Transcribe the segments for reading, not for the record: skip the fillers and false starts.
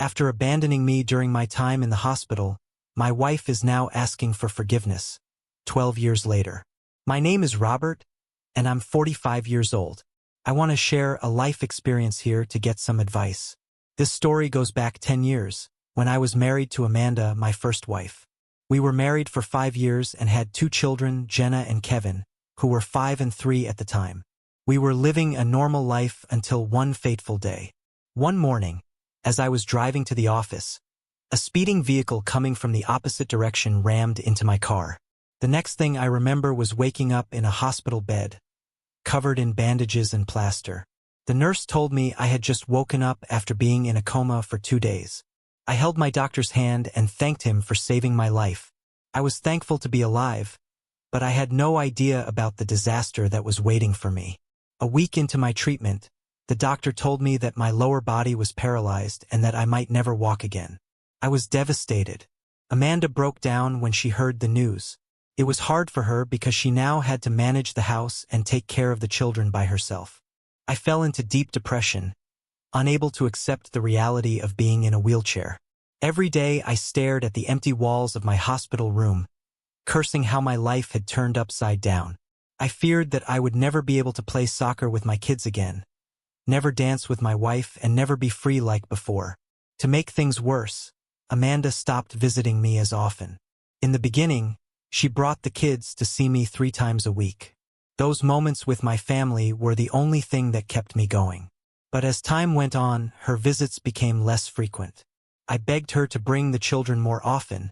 After abandoning me during my time in the hospital, my wife is now asking for forgiveness, 12 years later. My name is Robert, and I'm 45 years old. I want to share a life experience here to get some advice. This story goes back 10 years, when I was married to Amanda, my first wife. We were married for 5 years and had 2 children, Jenna and Kevin, who were 5 and 3 at the time. We were living a normal life until one fateful day. One morning, as I was driving to the office, a speeding vehicle coming from the opposite direction rammed into my car. The next thing I remember was waking up in a hospital bed, covered in bandages and plaster. The nurse told me I had just woken up after being in a coma for 2 days. I held my doctor's hand and thanked him for saving my life. I was thankful to be alive, but I had no idea about the disaster that was waiting for me. A week into my treatment, the doctor told me that my lower body was paralyzed and that I might never walk again. I was devastated. Amanda broke down when she heard the news. It was hard for her because she now had to manage the house and take care of the children by herself. I fell into deep depression, unable to accept the reality of being in a wheelchair. Every day I stared at the empty walls of my hospital room, cursing how my life had turned upside down. I feared that I would never be able to play soccer with my kids again, never dance with my wife, and never be free like before. To make things worse, Amanda stopped visiting me as often. In the beginning, she brought the kids to see me 3 times a week. Those moments with my family were the only thing that kept me going. But as time went on, her visits became less frequent. I begged her to bring the children more often,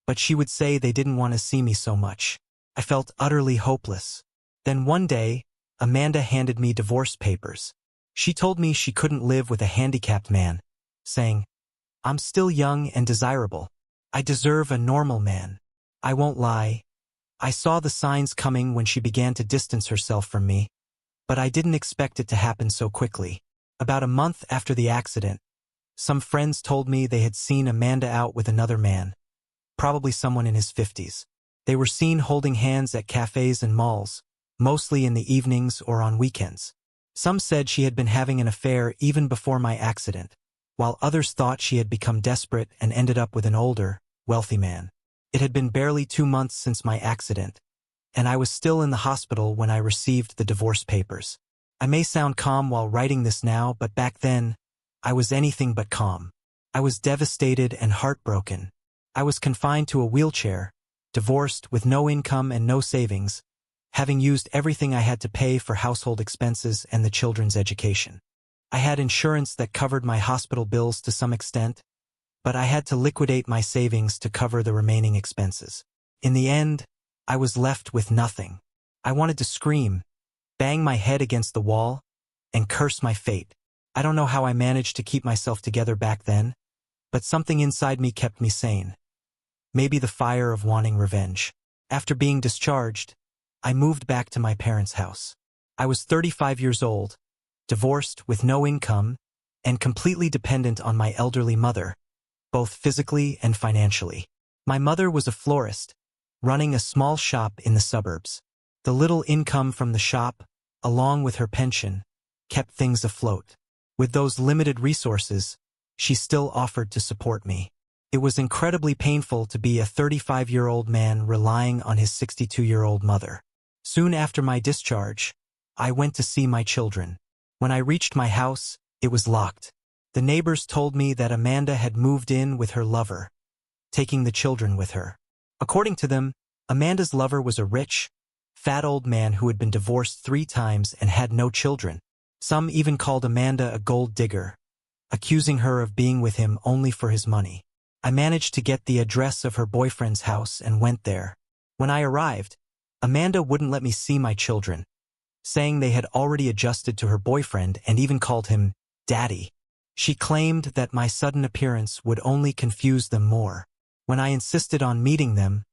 but she would say they didn't want to see me so much. I felt utterly hopeless. Then one day, Amanda handed me divorce papers. She told me she couldn't live with a handicapped man, saying, "I'm still young and desirable. I deserve a normal man." I won't lie. I saw the signs coming when she began to distance herself from me, but I didn't expect it to happen so quickly. About a month after the accident, some friends told me they had seen Amanda out with another man, probably someone in his 50s. They were seen holding hands at cafes and malls, mostly in the evenings or on weekends. Some said she had been having an affair even before my accident, while others thought she had become desperate and ended up with an older, wealthy man. It had been barely 2 months since my accident, and I was still in the hospital when I received the divorce papers. I may sound calm while writing this now, but back then, I was anything but calm. I was devastated and heartbroken. I was confined to a wheelchair, divorced with no income and no savings, having used everything I had to pay for household expenses and the children's education. I had insurance that covered my hospital bills to some extent, but I had to liquidate my savings to cover the remaining expenses. In the end, I was left with nothing. I wanted to scream, bang my head against the wall, and curse my fate. I don't know how I managed to keep myself together back then, but something inside me kept me sane. Maybe the fire of wanting revenge. After being discharged, I moved back to my parents' house. I was 35 years old, divorced with no income, and completely dependent on my elderly mother, both physically and financially. My mother was a florist, running a small shop in the suburbs. The little income from the shop, along with her pension, kept things afloat. With those limited resources, she still offered to support me. It was incredibly painful to be a 35-year-old man relying on his 62-year-old mother. Soon after my discharge, I went to see my children. When I reached my house, it was locked. The neighbors told me that Amanda had moved in with her lover, taking the children with her. According to them, Amanda's lover was a rich, fat old man who had been divorced 3 times and had no children. Some even called Amanda a gold digger, accusing her of being with him only for his money. I managed to get the address of her boyfriend's house and went there. When I arrived, Amanda wouldn't let me see my children, saying they had already adjusted to her boyfriend and even called him Daddy. She claimed that my sudden appearance would only confuse them more. When I insisted on meeting them,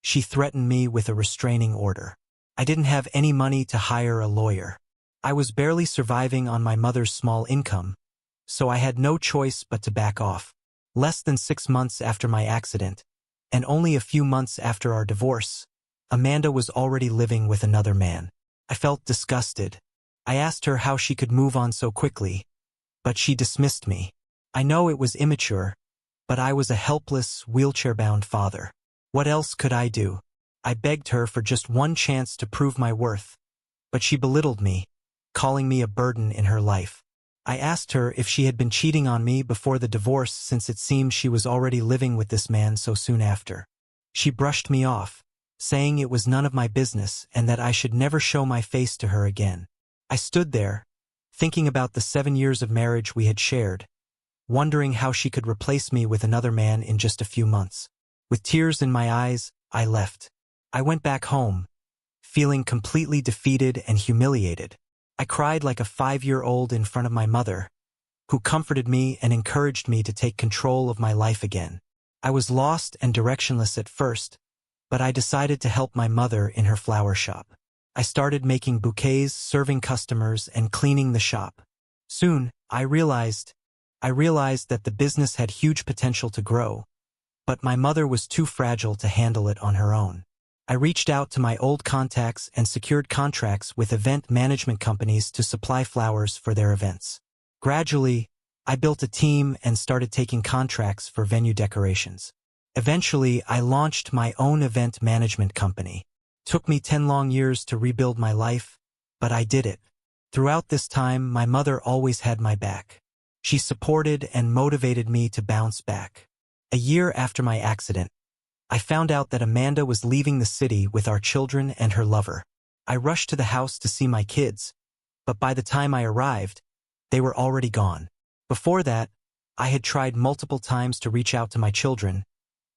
she threatened me with a restraining order. I didn't have any money to hire a lawyer. I was barely surviving on my mother's small income, so I had no choice but to back off. Less than 6 months after my accident, and only a few months after our divorce, Amanda was already living with another man. I felt disgusted. I asked her how she could move on so quickly, but she dismissed me. I know it was immature, but I was a helpless, wheelchair-bound father. What else could I do? I begged her for just one chance to prove my worth, but she belittled me, calling me a burden in her life. I asked her if she had been cheating on me before the divorce, since it seemed she was already living with this man so soon after. She brushed me off, saying it was none of my business and that I should never show my face to her again. I stood there, thinking about the 7 years of marriage we had shared, wondering how she could replace me with another man in just a few months. With tears in my eyes, I left. I went back home, feeling completely defeated and humiliated. I cried like a 5-year-old in front of my mother, who comforted me and encouraged me to take control of my life again. I was lost and directionless at first, but I decided to help my mother in her flower shop. I started making bouquets, serving customers, and cleaning the shop. Soon, I realized that the business had huge potential to grow, but my mother was too fragile to handle it on her own. I reached out to my old contacts and secured contracts with event management companies to supply flowers for their events. Gradually, I built a team and started taking contracts for venue decorations. Eventually, I launched my own event management company. It took me 10 long years to rebuild my life, but I did it. Throughout this time, my mother always had my back. She supported and motivated me to bounce back. A year after my accident, I found out that Amanda was leaving the city with our children and her lover. I rushed to the house to see my kids, but by the time I arrived, they were already gone. Before that, I had tried multiple times to reach out to my children,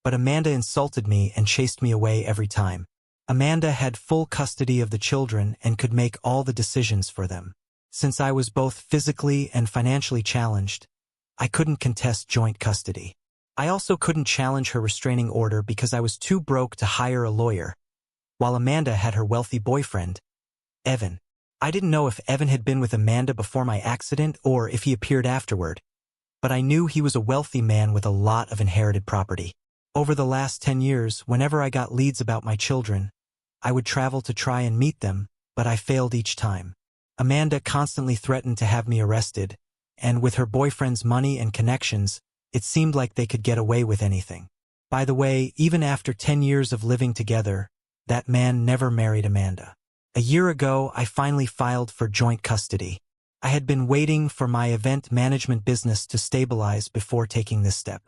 but Amanda insulted me and chased me away every time. Amanda had full custody of the children and could make all the decisions for them. Since I was both physically and financially challenged, I couldn't contest joint custody. I also couldn't challenge her restraining order because I was too broke to hire a lawyer, while Amanda had her wealthy boyfriend, Evan. I didn't know if Evan had been with Amanda before my accident or if he appeared afterward, but I knew he was a wealthy man with a lot of inherited property. Over the last 10 years, whenever I got leads about my children, I would travel to try and meet them, but I failed each time. Amanda constantly threatened to have me arrested, and with her boyfriend's money and connections, it seemed like they could get away with anything. By the way, even after 10 years of living together, that man never married Amanda. A year ago, I finally filed for joint custody. I had been waiting for my event management business to stabilize before taking this step.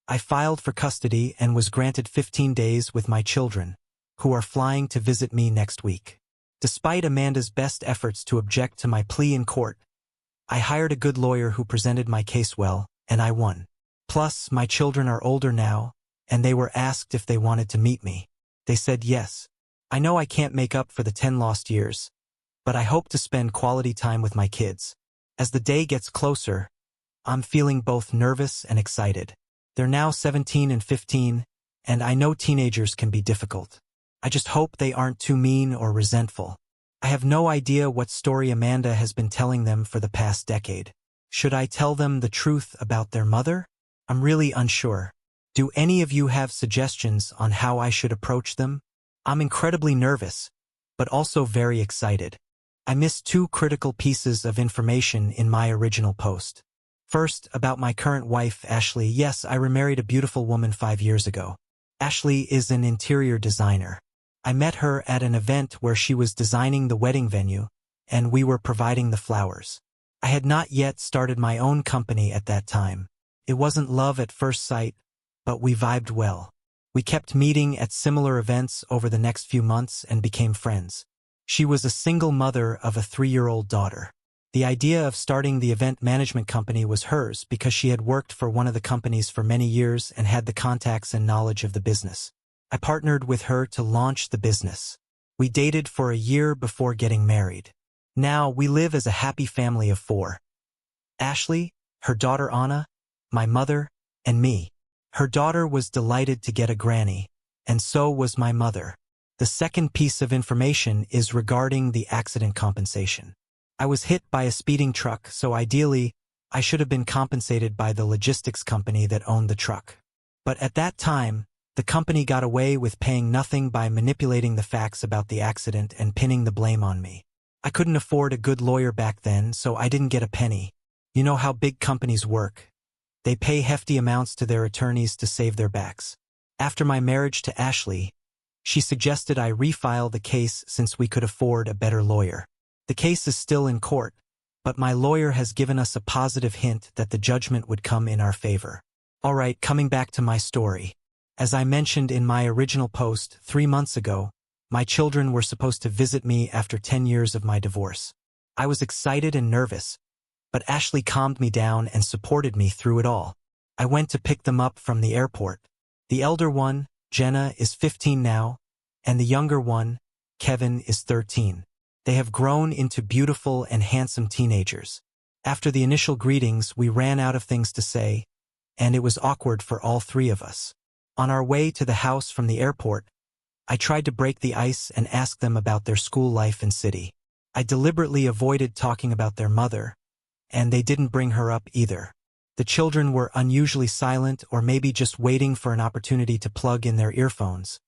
I filed for custody and was granted 15 days with my children, who are flying to visit me next week. Despite Amanda's best efforts to object to my plea in court, I hired a good lawyer who presented my case well, and I won. Plus, my children are older now, and they were asked if they wanted to meet me. They said yes. I know I can't make up for the 10 lost years, but I hope to spend quality time with my kids. As the day gets closer, I'm feeling both nervous and excited. They're now 17 and 15, and I know teenagers can be difficult. I just hope they aren't too mean or resentful. I have no idea what story Amanda has been telling them for the past decade. Should I tell them the truth about their mother? I'm really unsure. Do any of you have suggestions on how I should approach them? I'm incredibly nervous, but also very excited. I missed 2 critical pieces of information in my original post. First, about my current wife, Ashley. Yes, I remarried a beautiful woman 5 years ago. Ashley is an interior designer. I met her at an event where she was designing the wedding venue, and we were providing the flowers. I had not yet started my own company at that time. It wasn't love at first sight, but we vibed well. We kept meeting at similar events over the next few months and became friends. She was a single mother of a 3-year-old daughter. The idea of starting the event management company was hers because she had worked for one of the companies for many years and had the contacts and knowledge of the business. I partnered with her to launch the business. We dated for a year before getting married. Now we live as a happy family of 4. Ashley, her daughter Anna, my mother, and me. Her daughter was delighted to get a granny, and so was my mother. The second piece of information is regarding the accident compensation. I was hit by a speeding truck, so ideally, I should have been compensated by the logistics company that owned the truck. But at that time, the company got away with paying nothing by manipulating the facts about the accident and pinning the blame on me. I couldn't afford a good lawyer back then, so I didn't get a penny. You know how big companies work. They pay hefty amounts to their attorneys to save their backs. After my marriage to Ashley, she suggested I refile the case since we could afford a better lawyer. The case is still in court, but my lawyer has given us a positive hint that the judgment would come in our favor. Alright, coming back to my story. As I mentioned in my original post 3 months ago, my children were supposed to visit me after 10 years of my divorce. I was excited and nervous, but Ashley calmed me down and supported me through it all. I went to pick them up from the airport. The elder one, Jenna, is 15 now, and the younger one, Kevin, is 13. They have grown into beautiful and handsome teenagers. After the initial greetings, we ran out of things to say, and it was awkward for all three of us. On our way to the house from the airport, I tried to break the ice and ask them about their school life and city. I deliberately avoided talking about their mother, and they didn't bring her up either. The children were unusually silent, or maybe just waiting for an opportunity to plug in their earphones,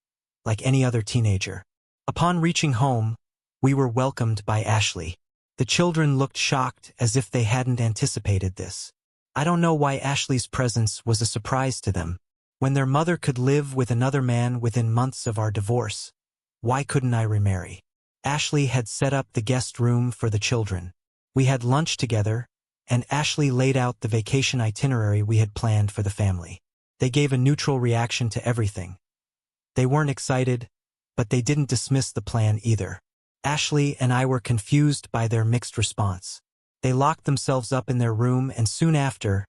like any other teenager. Upon reaching home, we were welcomed by Ashley. The children looked shocked, as if they hadn't anticipated this. I don't know why Ashley's presence was a surprise to them. When their mother could live with another man within months of our divorce, why couldn't I remarry? Ashley had set up the guest room for the children. We had lunch together, and Ashley laid out the vacation itinerary we had planned for the family. They gave a neutral reaction to everything. They weren't excited, but they didn't dismiss the plan either. Ashley and I were confused by their mixed response. They locked themselves up in their room, and soon after,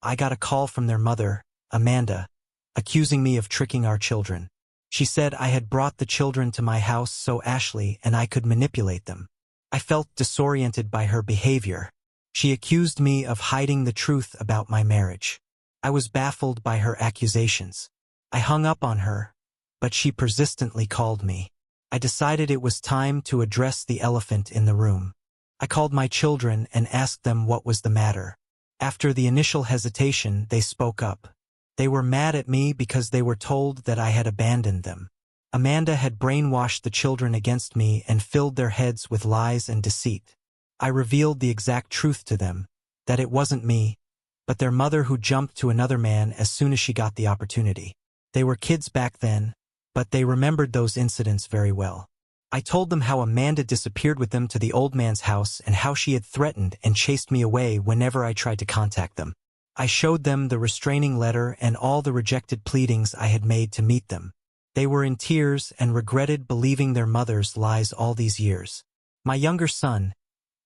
I got a call from their mother, Amanda, accusing me of tricking our children. She said I had brought the children to my house so Ashley and I could manipulate them. I felt disoriented by her behavior. She accused me of hiding the truth about my marriage. I was baffled by her accusations. I hung up on her, but she persistently called me. I decided it was time to address the elephant in the room. I called my children and asked them what was the matter. After the initial hesitation, they spoke up. They were mad at me because they were told that I had abandoned them. Amanda had brainwashed the children against me and filled their heads with lies and deceit. I revealed the exact truth to them, that it wasn't me, but their mother who jumped to another man as soon as she got the opportunity. They were kids back then, but they remembered those incidents very well. I told them how Amanda disappeared with them to the old man's house and how she had threatened and chased me away whenever I tried to contact them. I showed them the restraining letter and all the rejected pleadings I had made to meet them. They were in tears and regretted believing their mother's lies all these years. My younger son,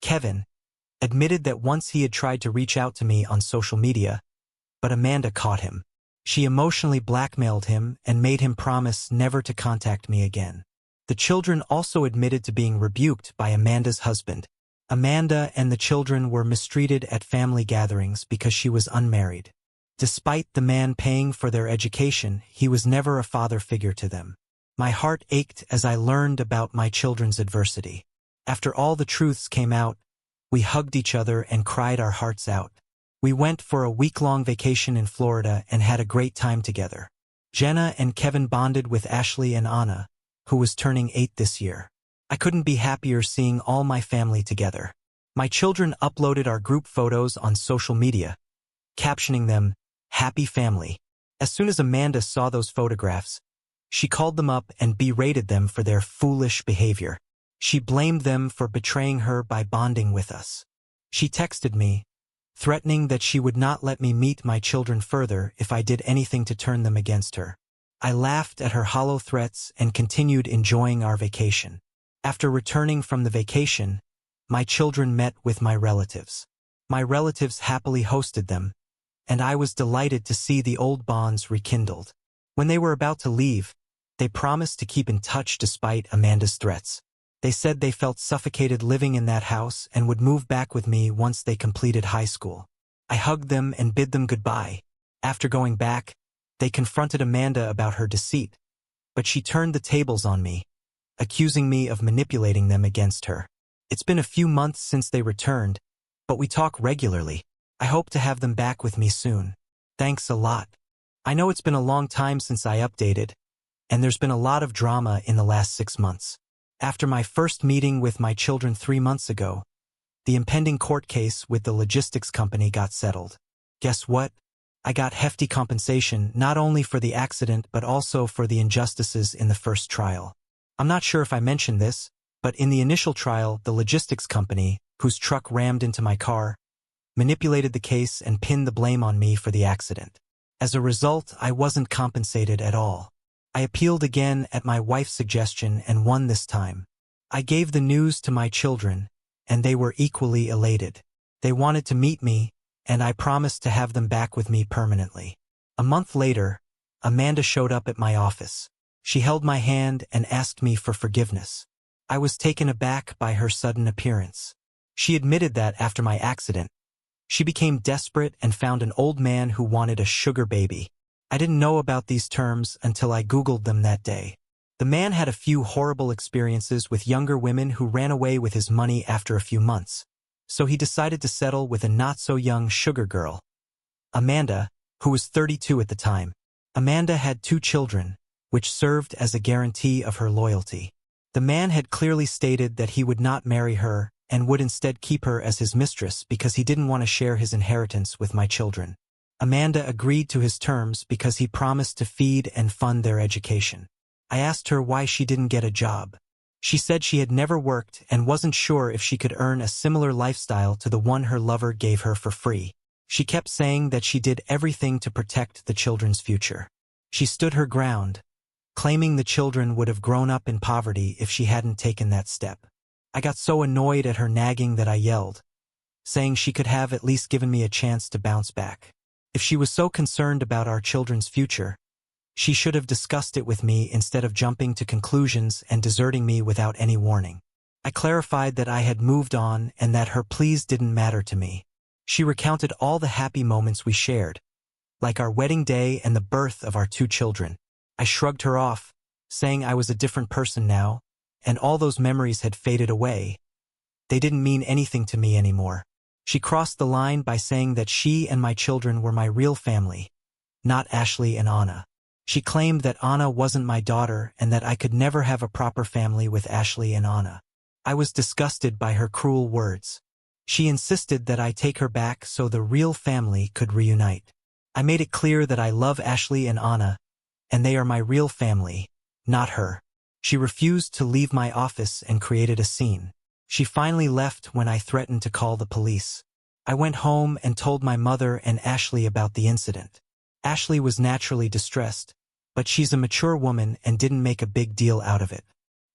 Kevin, admitted that once he had tried to reach out to me on social media, but Amanda caught him. She emotionally blackmailed him and made him promise never to contact me again. The children also admitted to being rebuked by Amanda's husband. Amanda and the children were mistreated at family gatherings because she was unmarried. Despite the man paying for their education, he was never a father figure to them. My heart ached as I learned about my children's adversity. After all the truths came out, we hugged each other and cried our hearts out. We went for a week-long vacation in Florida and had a great time together. Jenna and Kevin bonded with Ashley and Anna, who was turning 8 this year. I couldn't be happier seeing all my family together. My children uploaded our group photos on social media, captioning them, "Happy Family." As soon as Amanda saw those photographs, she called them up and berated them for their foolish behavior. She blamed them for betraying her by bonding with us. She texted me, threatening that she would not let me meet my children further if I did anything to turn them against her. I laughed at her hollow threats and continued enjoying our vacation. After returning from the vacation, my children met with my relatives. My relatives happily hosted them, and I was delighted to see the old bonds rekindled. When they were about to leave, they promised to keep in touch despite Amanda's threats. They said they felt suffocated living in that house and would move back with me once they completed high school. I hugged them and bid them goodbye. After going back, they confronted Amanda about her deceit, but she turned the tables on me, accusing me of manipulating them against her. It's been a few months since they returned, but we talk regularly. I hope to have them back with me soon. Thanks a lot. I know it's been a long time since I updated, and there's been a lot of drama in the last 6 months. After my first meeting with my children 3 months ago, the impending court case with the logistics company got settled. Guess what? I got hefty compensation not only for the accident but also for the injustices in the first trial. I'm not sure if I mentioned this, but in the initial trial, the logistics company, whose truck rammed into my car, manipulated the case and pinned the blame on me for the accident. As a result, I wasn't compensated at all. I appealed again at my wife's suggestion and won this time. I gave the news to my children, and they were equally elated. They wanted to meet me, and I promised to have them back with me permanently. A month later, Amanda showed up at my office. She held my hand and asked me for forgiveness. I was taken aback by her sudden appearance. She admitted that after my accident, she became desperate and found an old man who wanted a sugar baby. I didn't know about these terms until I Googled them that day. The man had a few horrible experiences with younger women who ran away with his money after a few months, so he decided to settle with a not-so-young sugar girl, Amanda, who was 32 at the time. Amanda had 2 children, which served as a guarantee of her loyalty. The man had clearly stated that he would not marry her and would instead keep her as his mistress because he didn't want to share his inheritance with my children. Amanda agreed to his terms because he promised to feed and fund their education. I asked her why she didn't get a job. She said she had never worked and wasn't sure if she could earn a similar lifestyle to the one her lover gave her for free. She kept saying that she did everything to protect the children's future. She stood her ground, claiming the children would have grown up in poverty if she hadn't taken that step. I got so annoyed at her nagging that I yelled, saying she could have at least given me a chance to bounce back. If she was so concerned about our children's future, she should have discussed it with me instead of jumping to conclusions and deserting me without any warning. I clarified that I had moved on and that her pleas didn't matter to me. She recounted all the happy moments we shared, like our wedding day and the birth of our 2 children. I shrugged her off, saying I was a different person now, and all those memories had faded away. They didn't mean anything to me anymore. She crossed the line by saying that she and my children were my real family, not Ashley and Anna. She claimed that Anna wasn't my daughter and that I could never have a proper family with Ashley and Anna. I was disgusted by her cruel words. She insisted that I take her back so the real family could reunite. I made it clear that I love Ashley and Anna, and they are my real family, not her. She refused to leave my office and created a scene. She finally left when I threatened to call the police. I went home and told my mother and Ashley about the incident. Ashley was naturally distressed, but she's a mature woman and didn't make a big deal out of it.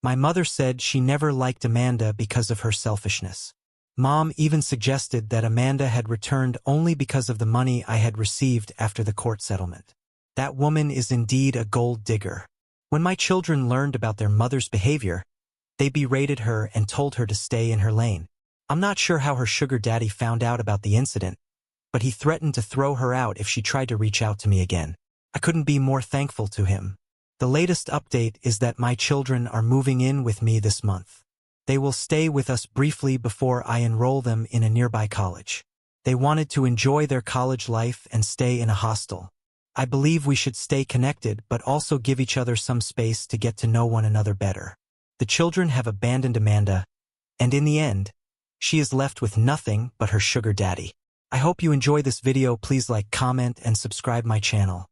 My mother said she never liked Amanda because of her selfishness. Mom even suggested that Amanda had returned only because of the money I had received after the court settlement. That woman is indeed a gold digger. When my children learned about their mother's behavior, they berated her and told her to stay in her lane. I'm not sure how her sugar daddy found out about the incident, but he threatened to throw her out if she tried to reach out to me again. I couldn't be more thankful to him. The latest update is that my children are moving in with me this month. They will stay with us briefly before I enroll them in a nearby college. They wanted to enjoy their college life and stay in a hostel. I believe we should stay connected but also give each other some space to get to know one another better. The children have abandoned Amanda, and in the end, she is left with nothing but her sugar daddy. I hope you enjoy this video. Please like, comment, and subscribe my channel.